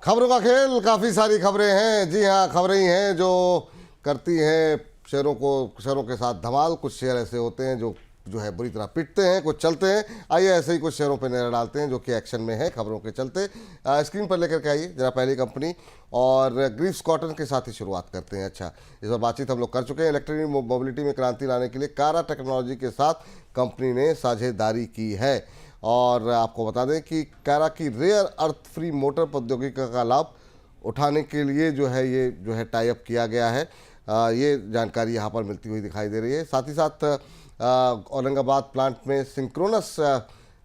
खबरों का खेल, काफ़ी सारी खबरें हैं। जी हाँ, खबरें ही हैं जो करती हैं शेयरों के साथ धमाल। कुछ शेयर ऐसे होते हैं जो जो है बुरी तरह पिटते हैं, कुछ चलते हैं। आइए ऐसे ही कुछ शेयरों पर नजर डालते हैं जो कि एक्शन में है खबरों के चलते। स्क्रीन पर लेकर के आइए जरा पहली कंपनी, और ग्रीव्स कॉटन के साथ ही शुरुआत करते हैं। अच्छा, इस बार बातचीत हम लोग कर चुके हैं। इलेक्ट्रॉनिक मोबिलिटी में क्रांति लाने के लिए कारा टेक्नोलॉजी के साथ कंपनी ने साझेदारी की है। और आपको बता दें कि कारा की रेयर अर्थ फ्री मोटर प्रौद्योगिकी का लाभ उठाने के लिए जो है टाई अप किया गया है। ये जानकारी यहाँ पर मिलती हुई दिखाई दे रही है। साथ ही साथ औरंगाबाद प्लांट में सिंक्रोनस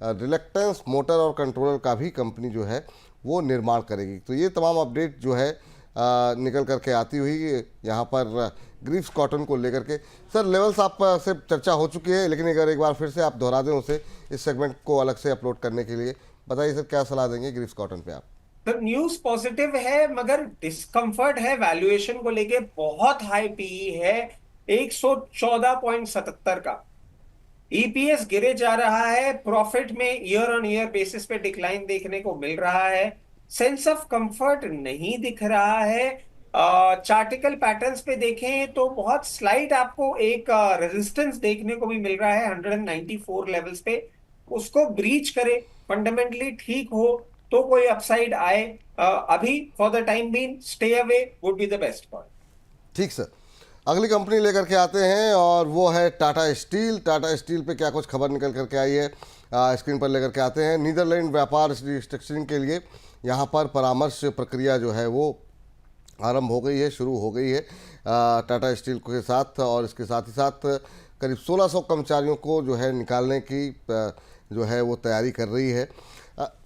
रिलक्टेंस मोटर और कंट्रोलर का भी कंपनी जो है वो निर्माण करेगी। तो ये तमाम अपडेट जो है निकल करके आती हुई यहाँ पर ग्रीव्स कॉटन को लेकर के। सर, लेवल्स आप से चर्चा हो चुकी है, लेकिन अगर एक बार फिर से आप दोहरा दें उसे, इस सेगमेंट को अलग से अपलोड करने के लिए बताइए सर, क्या सलाह देंगे ग्रीव्स कॉटन पे आप? तो न्यूज पॉजिटिव है मगर डिस्कंफर्ट है वैल्यूएशन को लेके। बहुत हाई पीई है 114.77 का। ईपीएस गिरे जा रहा है। प्रॉफिट में ईयर ऑन ईयर बेसिस पे डिक्लाइन देखने को मिल रहा है। सेंस ऑफ कंफर्ट नहीं दिख रहा है। चार्टिकल पैटर्न्स पे देखें तो बहुत स्लाइट आपको एक रेजिस्टेंस देखने को भी मिल रहा है 194 लेवल्स पे। उसको ब्रीच करे, फंडामेंटली ठीक हो तो कोई अपसाइड आए। अभी for the time being stay away would be the best call. ठीक सर, अगली कंपनी लेकर के आते हैं और वो है टाटा स्टील। टाटा स्टील पे क्या कुछ खबर निकल करके आई है, स्क्रीन पर लेकर के आते हैं। नीदरलैंड व्यापार रिस्ट्रक्चरिंग के लिए यहाँ पर परामर्श प्रक्रिया जो है वो आरंभ हो गई है, शुरू हो गई है टाटा स्टील के साथ। और इसके साथ ही साथ करीब 1600 कर्मचारियों को जो है निकालने की जो है वो तैयारी कर रही है।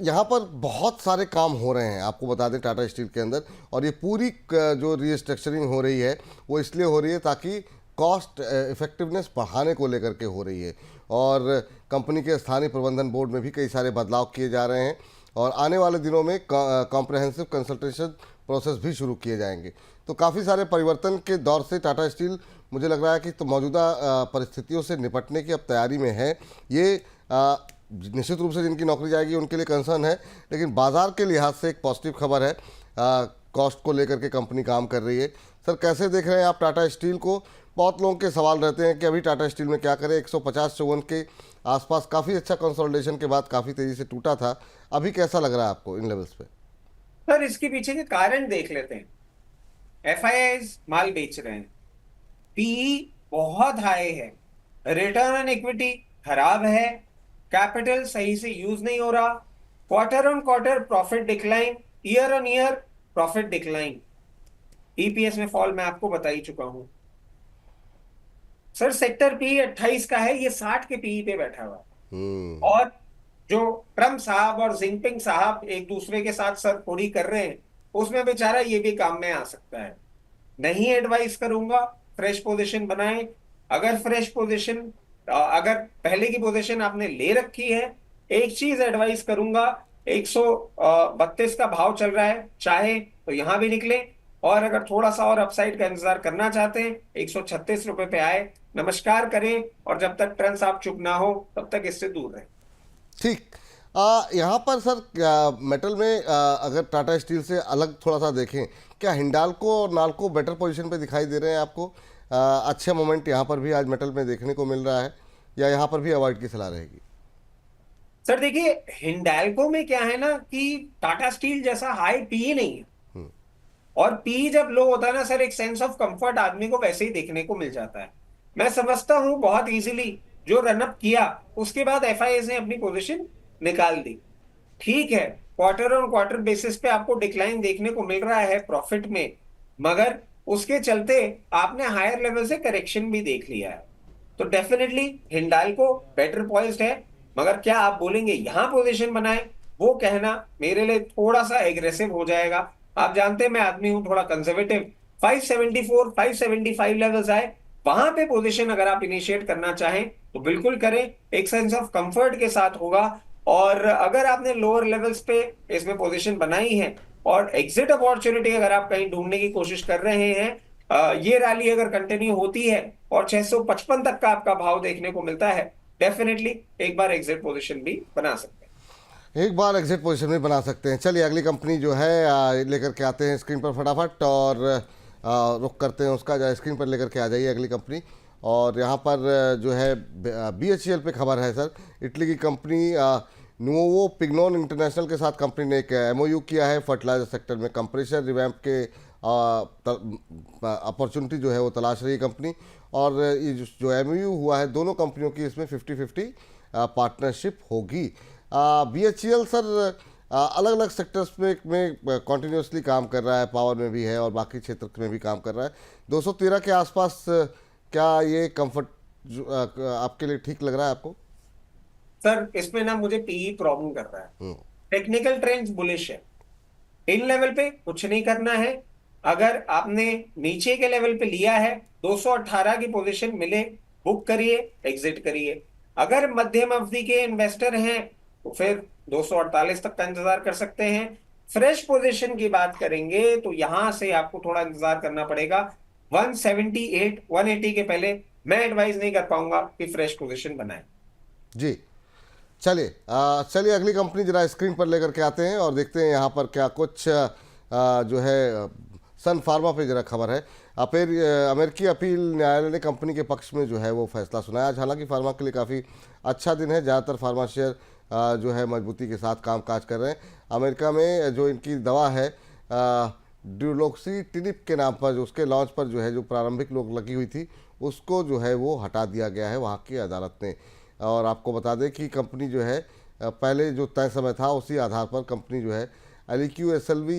यहाँ पर बहुत सारे काम हो रहे हैं, आपको बता दें टाटा स्टील के अंदर। और ये पूरी जो रीस्ट्रक्चरिंग हो रही है वो इसलिए हो रही है ताकि कॉस्ट इफेक्टिवनेस बढ़ाने को लेकर के हो रही है। और कंपनी के स्थानीय प्रबंधन बोर्ड में भी कई सारे बदलाव किए जा रहे हैं, और आने वाले दिनों में कॉम्प्रहेंसिव कंसल्टेशन प्रोसेस भी शुरू किए जाएंगे। तो काफ़ी सारे परिवर्तन के दौर से टाटा स्टील, मुझे लग रहा है कि तो मौजूदा परिस्थितियों से निपटने की अब तैयारी में है। ये निश्चित रूप से जिनकी नौकरी जाएगी उनके लिए कंसर्न है, लेकिन बाजार के लिहाज से एक पॉजिटिव खबर है। कॉस्ट को लेकर के कंपनी काम कर रही है। सर, कैसे देख रहे हैं आप टाटा स्टील को? बहुत लोगों के सवाल रहते हैं कि अभी टाटा स्टील में क्या करें। 150-54 के आसपास काफ़ी अच्छा कंसोलिडेशन के बाद काफ़ी तेज़ी से टूटा था। अभी कैसा लग रहा है आपको इन लेवल्स पे? सर, इसके पीछे के कारण देख लेते हैं। एफआईआईज माल बेच रहे हैं। पीई बहुत हाई है। रिटर्न ऑन इक्विटी खराब है। कैपिटल सही से यूज नहीं हो रहा। Quarter on quarter profit decline, year on year profit decline. EPS में फॉल मैं आपको बता ही चुका हूं। सर, सेक्टर पी 28 का है, ये 60 के पीई पे बैठा हुआ है। और जो ट्रम्प साहब और जिनपिंग साहब एक दूसरे के साथ सरखोड़ी कर रहे हैं, उसमें बेचारा ये भी काम में आ सकता है। नहीं एडवाइस करूंगा फ्रेश पोजीशन बनाएं। अगर फ्रेश पोजीशन, अगर पहले की पोजीशन आपने ले रखी है, एक चीज एडवाइस करूंगा। 132 का भाव चल रहा है, चाहे तो यहां भी निकले। और अगर थोड़ा सा और अपसाइड का इंतजार करना चाहते हैं, 136 रुपए पे आए, नमस्कार करें। और जब तक ट्रेंड साहब चुप ना हो तब तक इससे दूर रहें। ठीक। यहाँ पर सर मेटल में अगर टाटा स्टील से अलग थोड़ा सा देखें, क्या हिंडाल्को और नाल्को बेटर पोजीशन पे दिखाई दे रहे हैं आपको? अच्छे मोमेंट यहाँ पर भी आज मेटल में देखने को मिल रहा है, या यहाँ पर भी अवॉइड की सलाह रहेगी? सर देखिए, हिंडाल्को में क्या है ना कि टाटा स्टील जैसा हाई पी नहीं है। और पी जब लो होता है ना सर, एक सेंस ऑफ कंफर्ट आदमी को वैसे ही देखने को मिल जाता है। मैं समझता हूं बहुत इजीली जो रनअप किया उसके बाद एफआईएस ने अपनी पोजीशन निकाल दी। ठीक है, क्वार्टर ऑन क्वार्टर बेसिस पे आपको डिक्लाइन देखने को मिल रहा है प्रॉफिट में, मगर उसके चलते आपने हायर लेवल से करेक्शन भी देख लिया है। तो डेफिनेटली हिंडाल्को बेटर पॉइज्ड है। मगर क्या आप बोलेंगे यहां पोजीशन बनाए, वो कहना मेरे लिए थोड़ा सा एग्रेसिव हो जाएगा। आप जानते हैं मैं आदमी हूं थोड़ा कंजर्वेटिव। 574 575 लेवल्स आए, वहां पे पोजीशन अगर आप इनिशिएट करना चाहें तो बिल्कुल करें। एक सेंस ऑफ कंफर्ट के साथ होगा। और अगर आपने लोअर लेवल्स पे इसमें पोजीशन बनाई है और एग्जिट अपॉर्चुनिटी अगर आप कहीं ढूंढने की कोशिश कर रहे हैं, ये रैली अगर कंटिन्यू होती है और 655 तक का आपका भाव देखने को मिलता है, डेफिनेटली एक बार एग्जिट पोजीशन भी बना सकते हैं। एक बार एग्जिट पोजीशन में बना सकते हैं। चलिए अगली कंपनी जो है लेकर के आते हैं स्क्रीन पर फटाफट, और रुक करते हैं उसका। जो स्क्रीन पर लेकर के आ जाइए अगली कंपनी। और यहाँ पर जो है BHEL पे खबर है सर। इटली की कंपनी नुओवो पिग्नोन इंटरनेशनल के साथ कंपनी ने एक MOU किया है फर्टिलाइजर सेक्टर में कंप्रेशर रिवैम्प के अपॉर्चुनिटी जो है वो तलाश रही है कंपनी। और ये जो MOU हुआ है दोनों कंपनियों की, इसमें 50-50 पार्टनरशिप होगी। BHEL सर अलग अलग सेक्टर्स में कॉन्टीन्यूसली काम कर रहा है, पावर में भी है और बाकी क्षेत्र में भी काम कर रहा है। 213 के आसपास क्या ये कंफर्ट आपके लिए ठीक लग रहा है आपको? सर इसमें ना मुझे पीई प्रॉब्लम कर रहा है। टेक्निकल ट्रेंड्स बुलिश है, इन लेवल पे कुछ नहीं करना है। अगर आपने नीचे के लेवल पे लिया है, 218 की पोजीशन मिले बुक करिए, एग्जिट करिए। अगर मध्यम अवधि के इन्वेस्टर हैं तो फिर 248 तक का इंतजार कर सकते हैं। फ्रेश पोजीशन की बात करेंगे तो यहां से आपको थोड़ा इंतजार करना पड़ेगा। 178 180 के पहले मैं एडवाइज नहीं कर पाऊंगा कि फ्रेश पोजीशन बनाए। जी चलिए चलिए अगली कंपनी जरा स्क्रीन पर लेकर के आते हैं और देखते हैं यहाँ पर क्या कुछ जो है सन फार्मा पे जरा खबर है। फिर अमेरिकी अपील न्यायालय ने कंपनी के पक्ष में जो है वो फैसला सुनाया आज। हालांकि फार्मा के लिए काफ़ी अच्छा दिन है, ज़्यादातर फार्मा शेयर जो है मजबूती के साथ कामकाज कर रहे हैं। अमेरिका में जो इनकी दवा है ड्यूलोक्सीटिनिब के नाम पर, जो उसके लॉन्च पर जो है जो प्रारंभिक लोग लगी हुई थी उसको जो है वो हटा दिया गया है वहाँ की अदालत ने। और आपको बता दें कि कंपनी जो है पहले जो तय समय था उसी आधार पर कंपनी जो है LEQ-SLV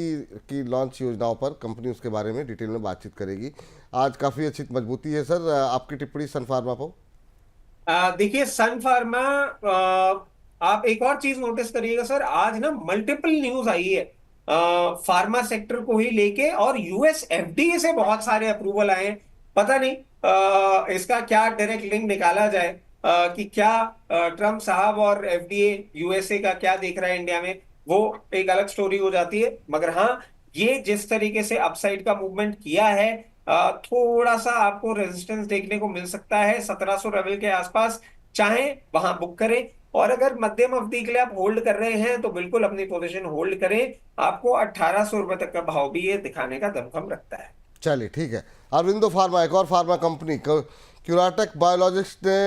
की लॉन्च योजनाओं पर कंपनी उसके बारे में डिटेल में बातचीत करेगी। आज काफ़ी अच्छी मजबूती है सर। आपकी टिप्पणी सन फार्मा पर? देखिए सन फार्मा, आप एक और चीज नोटिस करिएगा सर, आज ना मल्टीपल न्यूज आई है फार्मा सेक्टर को ही लेके, और US FDA से बहुत सारे अप्रूवल आए हैं। पता नहीं इसका क्या डायरेक्ट लिंक निकाला जाए कि क्या ट्रम्प साहब और FDA USA का क्या देख रहा है इंडिया में, वो एक अलग स्टोरी हो जाती है। मगर हाँ, ये जिस तरीके से अपसाइड का मूवमेंट किया है, थोड़ा सा आपको रेजिस्टेंस देखने को मिल सकता है 1700 लेवल के आसपास, चाहे वहां बुक करें। और अगर मध्यम अवधि के लिए आप होल्ड कर रहे हैं तो बिल्कुल अपनी पोजीशन होल्ड करें। आपको 1800 रुपए तक का भाव भी ये दिखाने का दमखम रखता है। चलिए ठीक है। अरविंदो फार्मा, एक और फार्मा कंपनी क्यूराटेक बायोलॉजिक्स ने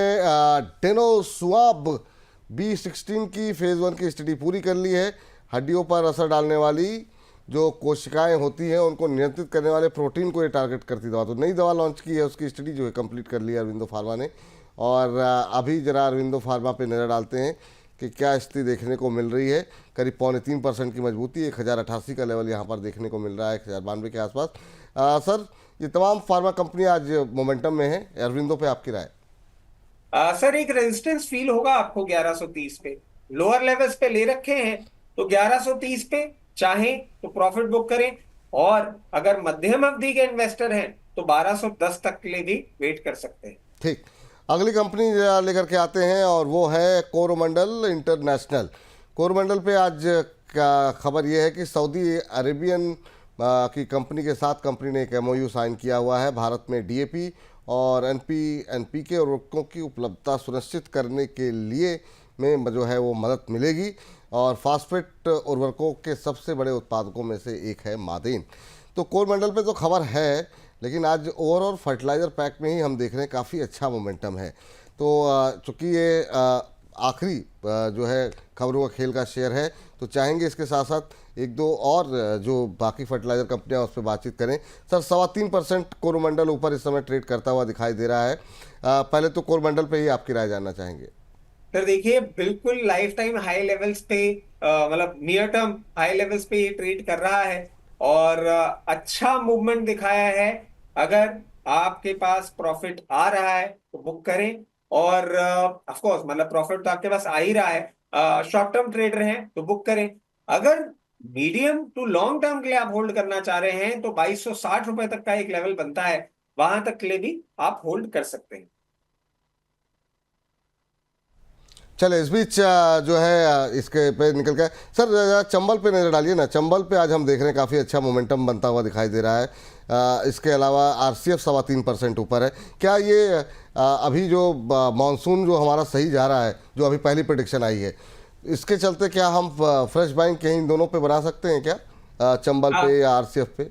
डेनोस्वाब B16 की फेज 1 की स्टडी पूरी कर ली है। हड्डियों पर असर डालने वाली जो कोशिकाएं होती हैं उनको नियंत्रित करने वाले प्रोटीन को ये टारगेट करती दवा, तो नई दवा लॉन्च की है, उसकी स्टडी जो है कंप्लीट कर ली है अरविंदो फार्मा ने। और अभी जरा अरविंदो फार्मा पे नज़र डालते हैं कि क्या स्थिति देखने को मिल रही है। करीब 3.25% की मजबूती, 1088 का लेवल यहाँ पर देखने को मिल रहा है, 1092 के आसपास। सर ये तमाम फार्मा कंपनी आज मोमेंटम में है, अरविंदो पे आपकी राय? सर एक रेजिस्टेंस फील होगा आपको 1130 पे, लोअर लेवल्स पे ले रखे हैं तो 1130 पे चाहे तो प्रॉफिट बुक करें। और अगर मध्यम अवधि के इन्वेस्टर हैं तो 1210 तक के लिए भी वेट कर सकते हैं। ठीक, अगली कंपनी लेकर के आते हैं और वो है कोरोमंडल इंटरनेशनल। कोरोमंडल पे आज का खबर ये है कि सऊदी अरेबियन की कंपनी के साथ कंपनी ने एक MOU साइन किया हुआ है। भारत में DAP और NPK उर्वरकों की उपलब्धता सुनिश्चित करने के लिए में जो है वो मदद मिलेगी। और फास्फेट उर्वरकों के सबसे बड़े उत्पादकों में से एक है मादेन। तो कोरोमंडल पे तो खबर है, लेकिन आज ओवरऑल फर्टिलाइज़र पैक में ही हम देख रहे हैं काफ़ी अच्छा मोमेंटम है। तो चूँकि ये आखिरी जो है खबरों का खेल का शेयर है, तो चाहेंगे इसके साथ साथ एक दो और जो बाकी फर्टिलाइज़र कंपनियां उस पर बातचीत करें। सर 3.25% कोरोमंडल ऊपर इस समय ट्रेड करता हुआ दिखाई दे रहा है। पहले तो कोरोमंडल पे ही आपकी राय जानना चाहेंगे। सर देखिए बिल्कुल लाइफ टाइम हाई लेवल्स पे, मतलब नियर टर्म हाई लेवल्स पे ये ट्रेड कर रहा है और अच्छा मूवमेंट दिखाया है। अगर आपके पास प्रॉफिट आ रहा है तो बुक करें, और ऑफ कोर्स मतलब प्रॉफिट तो आपके पास आ ही रहा है, शॉर्ट टर्म ट्रेडर हैं तो बुक करें। अगर मीडियम टू लॉन्ग टर्म के लिए आप होल्ड करना चाह रहे हैं तो 2260 रुपए तक का एक लेवल बनता है, वहां तक के लिए भी आप होल्ड कर सकते हैं। चले इस बीच जो है इसके पे निकल के सर चंबल पे नजर डालिए ना। चंबल पे आज हम देख रहे हैं काफ़ी अच्छा मोमेंटम बनता हुआ दिखाई दे रहा है। इसके अलावा RCF 3.25% ऊपर है। क्या ये अभी जो मानसून जो हमारा सही जा रहा है, जो अभी पहली प्रेडिक्शन आई है, इसके चलते क्या हम फ्रेश बाइंग कहीं दोनों पे बना सकते हैं क्या, चंबल पे या आरसीएफ पे?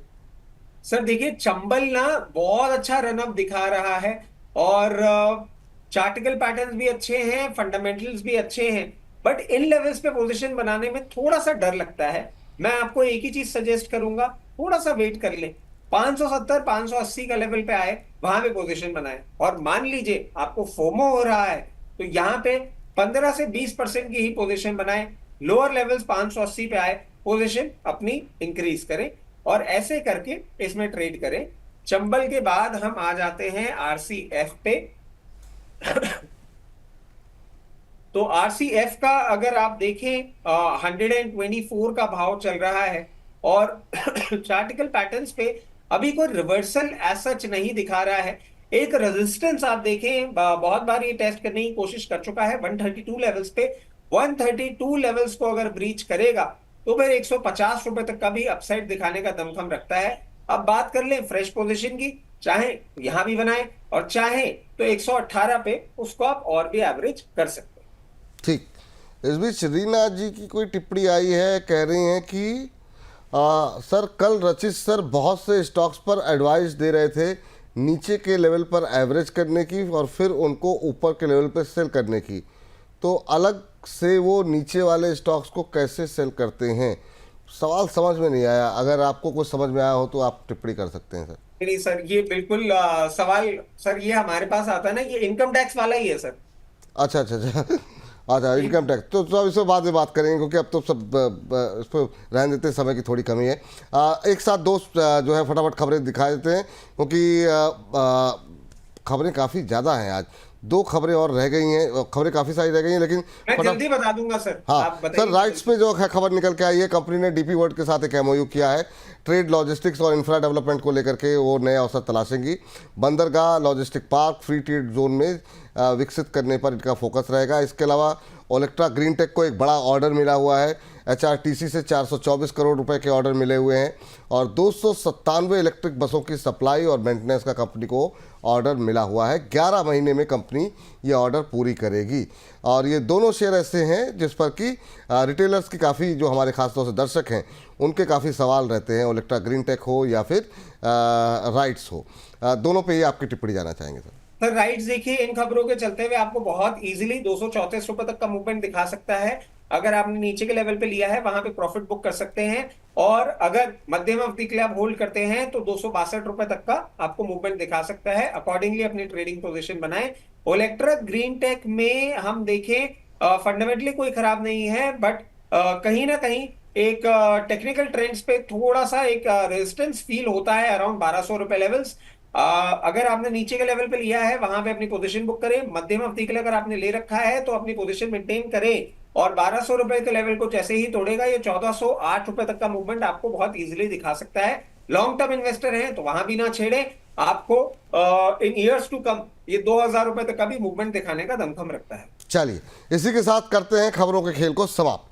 सर देखिए, चंबल ना बहुत अच्छा रनअप दिखा रहा है, और चार्टिकल पैटर्न्स भी अच्छे हैं, फंडामेंटल्स भी अच्छे हैं, बट इन लेवल्स पे पोजीशन बनाने में थोड़ा सा डर लगता है। मैं आपको एक ही चीज सजेस्ट करूंगा, थोड़ा सा वेट कर ले, 570 580 का लेवल पे आए, वहां पे पोजीशन बनाए। और मान लीजिए आपको फोमो हो रहा है, तो यहाँ पे 15 से 20% की ही पोजीशन बनाए, लोअर लेवल्स 580 पे आए, पोजीशन अपनी इंक्रीज करें, और ऐसे करके इसमें ट्रेड करें। चंबल के बाद हम आ जाते हैं आरसीएफ पे। तो आरसीएफ का अगर आप देखें, 124 का भाव चल रहा है, और चार्टिकल पैटर्न्स पे अभी कोई रिवर्सल एज सच नहीं दिखा रहा है। एक रेजिस्टेंस आप देखें, बहुत बार ये टेस्ट करने की कोशिश कर चुका है 132 लेवल्स पे। 132 लेवल्स को अगर ब्रीच करेगा तो फिर 150 रुपए तक का भी अपसाइड दिखाने का दमखम रखता है। अब बात कर लें फ्रेश पोजीशन की, चाहे यहां भी बनाए और चाहे तो 118 पे उसको आप और भी एवरेज कर सकते हैं। ठीक। इस बीच रीना जी की कोई टिप्पणी आई है, कह रही हैं कि सर कल रचित सर बहुत से स्टॉक्स पर एडवाइस दे रहे थे नीचे के लेवल पर एवरेज करने की और फिर उनको ऊपर के लेवल पर सेल करने की, तो अलग से वो नीचे वाले स्टॉक्स को कैसे सेल करते हैं? सवाल समझ में नहीं आया, अगर आपको कुछ समझ में आया हो तो आप टिप्पणी कर सकते हैं सर। नहीं सर, ये बिल्कुल सवाल, सर ये हमारे पास आता है ना, ये इनकम टैक्स वाला ही है सर। अच्छा अच्छा अच्छा। अच्छा, इनकम टैक्स तो अब इसमें बाद में बात करेंगे, क्योंकि अब तो सब इस पर रहने देते हैं, समय की थोड़ी कमी है। एक साथ दो जो है फटाफट खबरें दिखा देते हैं, क्योंकि खबरें काफ़ी ज़्यादा हैं आज। दो खबरें और रह गई हैं, खबरें काफ़ी सारी रह गई हैं, लेकिन मैं जल्दी बता दूंगा सर, हाँ आप सर, बताइए। राइट्स पे जो है खबर निकल के आई है, कंपनी ने डीपी वर्ल्ड के साथ एक एमओयू किया है। ट्रेड, लॉजिस्टिक्स और इंफ्रा डेवलपमेंट को लेकर के वो नए अवसर तलाशेंगी। बंदरगाह, logistic park, free trade zone में विकसित करने पर इनका फोकस रहेगा। इसके अलावा ओलेक्ट्रा ग्रीन टेक को एक बड़ा ऑर्डर मिला हुआ है। एचआरटीसी से 424 करोड़ रुपए के ऑर्डर मिले हुए हैं, और 297 इलेक्ट्रिक बसों की सप्लाई और मेंटेनेंस का कंपनी को ऑर्डर मिला हुआ है। 11 महीने में कंपनी ये ऑर्डर पूरी करेगी। और ये दोनों शेयर ऐसे हैं जिस पर कि रिटेलर्स की काफ़ी, जो हमारे खासतौर से दर्शक हैं, उनके काफ़ी सवाल रहते हैं, ओलेक्ट्रा ग्रीन टेक हो या फिर राइट्स हो। दोनों पे ही आपकी टिप्पणी जाना चाहेंगे सर। सर राइट्स देखिए, इन खबरों के चलते हुए आपको बहुत इजीली 234 रुपए तक का मूवमेंट दिखा सकता है। अगर आपने नीचे के लेवल पे लिया है वहां पे प्रॉफिट बुक कर सकते हैं, और अगर मध्यम अवधि के लिए आप होल्ड करते हैं तो 262 रुपए तक का आपको मूवमेंट दिखा सकता है। अकॉर्डिंगली अपनी ट्रेडिंग पोजीशन बनाएं। ओलेक्ट्रा ग्रीन टेक में हम देखें, फंडामेंटली कोई खराब नहीं है, बट कहीं ना कहीं एक टेक्निकल ट्रेंड्स पे थोड़ा सा एक रेजिस्टेंस फील होता है अराउंड 1200 रुपए लेवल्स। अगर आपने नीचे के लेवल पे लिया है वहां पे अपनी पोजीशन बुक करें। मध्यम अवधि के लिए अगर आपने ले रखा है तो अपनी पोजीशन मेंटेन करें, और 1200 रुपए के लेवल को जैसे ही तोड़ेगा ये 1408 रुपए तक का मूवमेंट आपको बहुत इजीली दिखा सकता है। लॉन्ग टर्म इन्वेस्टर हैं तो वहां भी ना छेड़े, आपको इन ईयर्स टू कम ये 2000 रुपए तक का भी मूवमेंट दिखाने का दमखम रखता है। चलिए, इसी के साथ करते हैं खबरों के खेल को समाप्त।